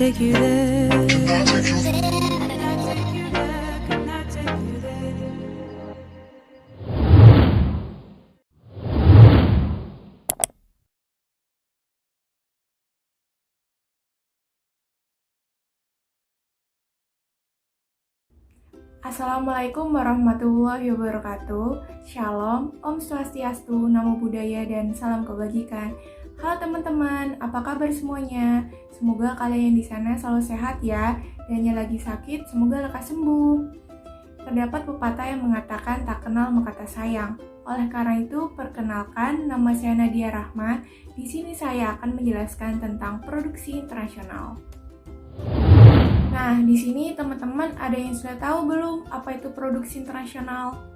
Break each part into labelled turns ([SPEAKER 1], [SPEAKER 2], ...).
[SPEAKER 1] take you there?
[SPEAKER 2] Assalamualaikum warahmatullahi wabarakatuh. Shalom, Om Swastiastu, Namo Buddhaya, dan salam kebajikan. Halo teman-teman, apa kabar semuanya? Semoga kalian di sana selalu sehat ya, dan yang lagi sakit semoga lekas sembuh. Terdapat pepatah yang mengatakan tak kenal maka tak sayang. Oleh karena itu, perkenalkan, nama saya Nadia Rahma. Di sini saya akan menjelaskan tentang produksi internasional. Nah, di sini teman-teman ada yang sudah tahu belum apa itu produksi internasional?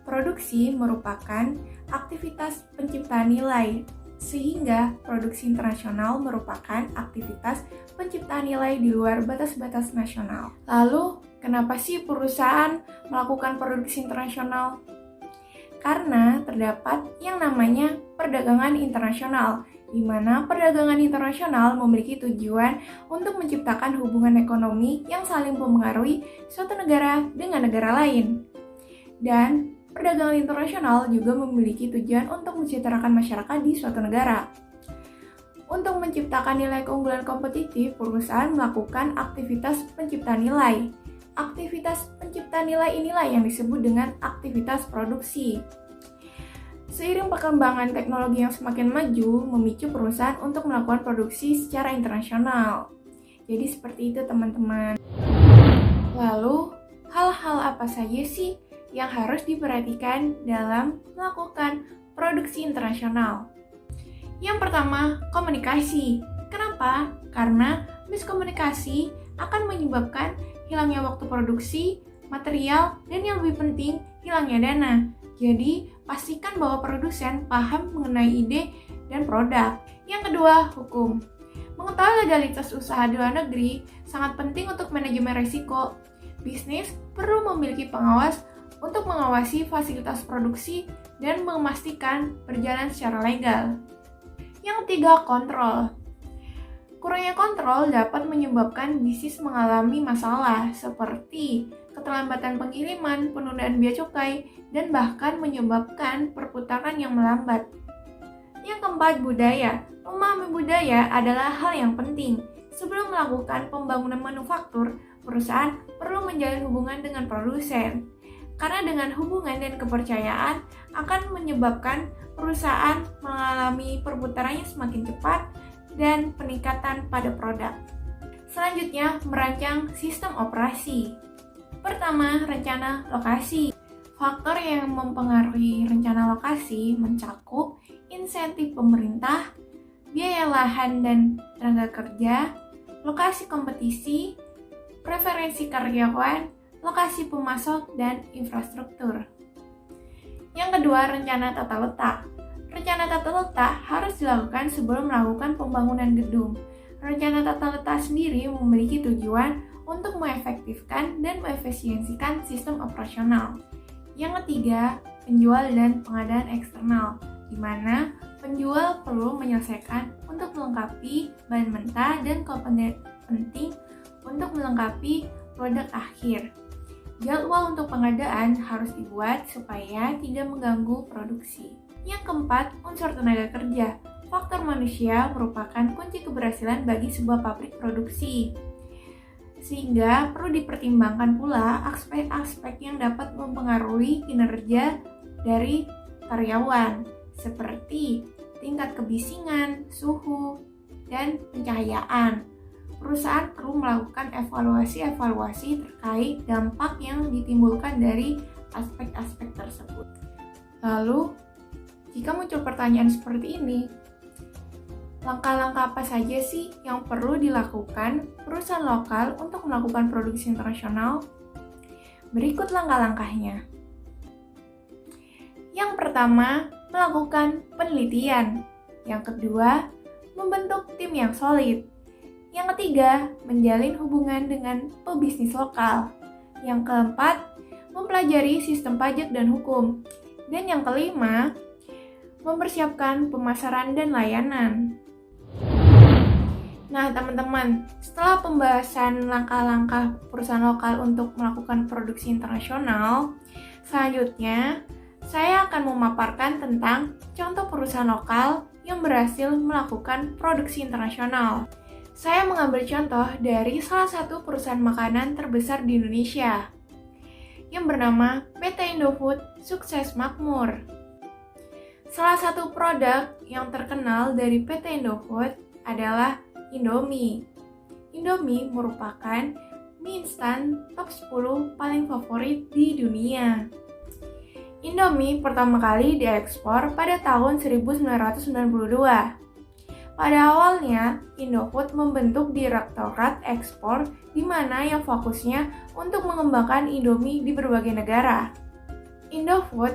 [SPEAKER 2] Produksi merupakan aktivitas penciptaan nilai, sehingga produksi internasional merupakan aktivitas penciptaan nilai di luar batas-batas nasional. Lalu, kenapa sih perusahaan melakukan produksi internasional? Karena terdapat yang namanya perdagangan internasional, di mana perdagangan internasional memiliki tujuan untuk menciptakan hubungan ekonomi yang saling mempengaruhi suatu negara dengan negara lain. Dan perdagangan internasional juga memiliki tujuan untuk mensejahterakan masyarakat di suatu negara. Untuk menciptakan nilai keunggulan kompetitif, perusahaan melakukan aktivitas penciptaan nilai. Aktivitas penciptaan nilai inilah yang disebut dengan aktivitas produksi. Seiring perkembangan teknologi yang semakin maju, memicu perusahaan untuk melakukan produksi secara internasional. Jadi seperti itu teman-teman. Lalu, hal-hal apa saja sih yang harus diperhatikan dalam melakukan produksi internasional? Yang pertama, komunikasi. Kenapa? Karena miskomunikasi akan menyebabkan hilangnya waktu produksi, material, dan yang lebih penting, hilangnya dana. Jadi, pastikan bahwa produsen paham mengenai ide dan produk. Yang kedua, hukum. Mengetahui legalitas usaha di luar negeri sangat penting untuk manajemen risiko. Bisnis perlu memiliki pengawas untuk mengawasi fasilitas produksi dan memastikan berjalan secara legal. Yang ketiga, kontrol. Kurangnya kontrol dapat menyebabkan bisnis mengalami masalah seperti keterlambatan pengiriman, penundaan bea cukai, dan bahkan menyebabkan perputaran yang melambat. Yang keempat, budaya. Memahami budaya adalah hal yang penting. Sebelum melakukan pembangunan manufaktur, perusahaan perlu menjalin hubungan dengan produsen. Karena dengan hubungan dan kepercayaan akan menyebabkan perusahaan mengalami perputarannya semakin cepat dan peningkatan pada produk. Selanjutnya, merancang sistem operasi. Pertama, rencana lokasi. Faktor yang mempengaruhi rencana lokasi mencakup insentif pemerintah, biaya lahan dan tenaga kerja, lokasi kompetisi, preferensi karyawan, lokasi pemasok, dan infrastruktur. Yang kedua, rencana tata letak. Rencana tata letak harus dilakukan sebelum melakukan pembangunan gedung. Rencana tata letak sendiri memiliki tujuan untuk mengefektifkan dan mengefisiensikan sistem operasional. Yang ketiga, penjual dan pengadaan eksternal, di mana penjual perlu menyelesaikan untuk melengkapi bahan mentah dan komponen penting untuk melengkapi produk akhir. Jadwal untuk pengadaan harus dibuat supaya tidak mengganggu produksi. Yang keempat, unsur tenaga kerja. Faktor manusia merupakan kunci keberhasilan bagi sebuah pabrik produksi. Sehingga perlu dipertimbangkan pula aspek-aspek yang dapat mempengaruhi kinerja dari karyawan, seperti tingkat kebisingan, suhu, dan pencahayaan. Perusahaan perlu melakukan evaluasi-evaluasi terkait dampak yang ditimbulkan dari aspek-aspek tersebut. Lalu, jika muncul pertanyaan seperti ini, langkah-langkah apa saja sih yang perlu dilakukan perusahaan lokal untuk melakukan produksi internasional? Berikut langkah-langkahnya. Yang pertama, melakukan penelitian. Yang kedua, membentuk tim yang solid. Yang ketiga, menjalin hubungan dengan pebisnis lokal. Yang keempat, mempelajari sistem pajak dan hukum. Dan yang kelima, mempersiapkan pemasaran dan layanan. Nah, teman-teman, setelah pembahasan langkah-langkah perusahaan lokal untuk melakukan produksi internasional, selanjutnya saya akan memaparkan tentang contoh perusahaan lokal yang berhasil melakukan produksi internasional. Saya mengambil contoh dari salah satu perusahaan makanan terbesar di Indonesia, yang bernama PT Indofood Sukses Makmur. Salah satu produk yang terkenal dari PT Indofood adalah Indomie. Indomie merupakan mie instan top 10 paling favorit di dunia. Indomie pertama kali diekspor pada tahun 1992. Pada awalnya, Indofood membentuk Direktorat Ekspor di mana yang fokusnya untuk mengembangkan Indomie di berbagai negara. Indofood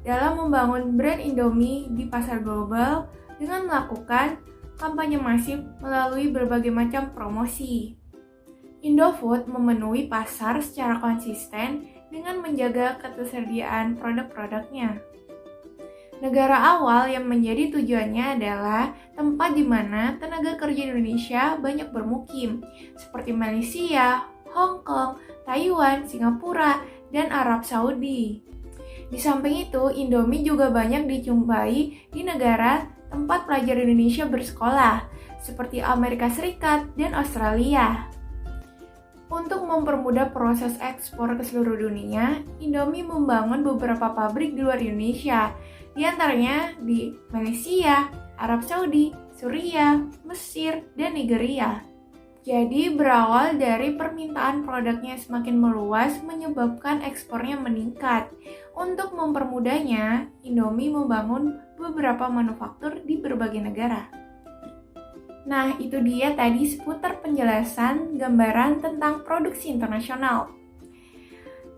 [SPEAKER 2] dalam membangun brand Indomie di pasar global dengan melakukan kampanye masif melalui berbagai macam promosi. Indofood memenuhi pasar secara konsisten dengan menjaga ketersediaan produk-produknya. Negara awal yang menjadi tujuannya adalah tempat di mana tenaga kerja Indonesia banyak bermukim, seperti Malaysia, Hong Kong, Taiwan, Singapura, dan Arab Saudi. Di samping itu, Indomie juga banyak dijumpai di negara tempat pelajar Indonesia bersekolah, seperti Amerika Serikat dan Australia. Untuk mempermudah proses ekspor ke seluruh dunia, Indomie membangun beberapa pabrik di luar Indonesia, di antaranya di Malaysia, Arab Saudi, Suriah, Mesir, dan Nigeria. Jadi berawal dari permintaan produknya semakin meluas menyebabkan ekspornya meningkat. Untuk mempermudahnya, Indomie membangun beberapa manufaktur di berbagai negara. Nah, itu dia tadi seputar penjelasan gambaran tentang produksi internasional.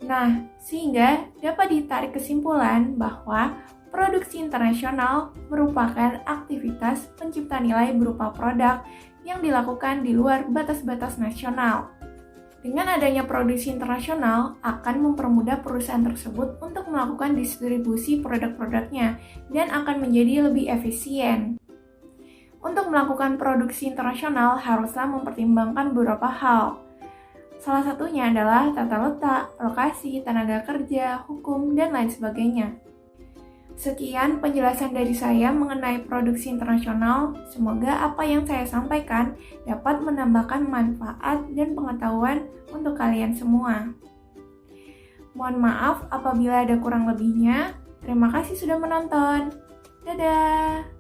[SPEAKER 2] Nah, sehingga dapat ditarik kesimpulan bahwa produksi internasional merupakan aktivitas pencipta nilai berupa produk yang dilakukan di luar batas-batas nasional. Dengan adanya produksi internasional akan mempermudah perusahaan tersebut untuk melakukan distribusi produk-produknya dan akan menjadi lebih efisien. Untuk melakukan produksi internasional haruslah mempertimbangkan beberapa hal. Salah satunya adalah tata letak, lokasi, tenaga kerja, hukum, dan lain sebagainya. Sekian penjelasan dari saya mengenai produksi internasional. Semoga apa yang saya sampaikan dapat menambahkan manfaat dan pengetahuan untuk kalian semua. Mohon maaf apabila ada kurang lebihnya. Terima kasih sudah menonton. Dadah!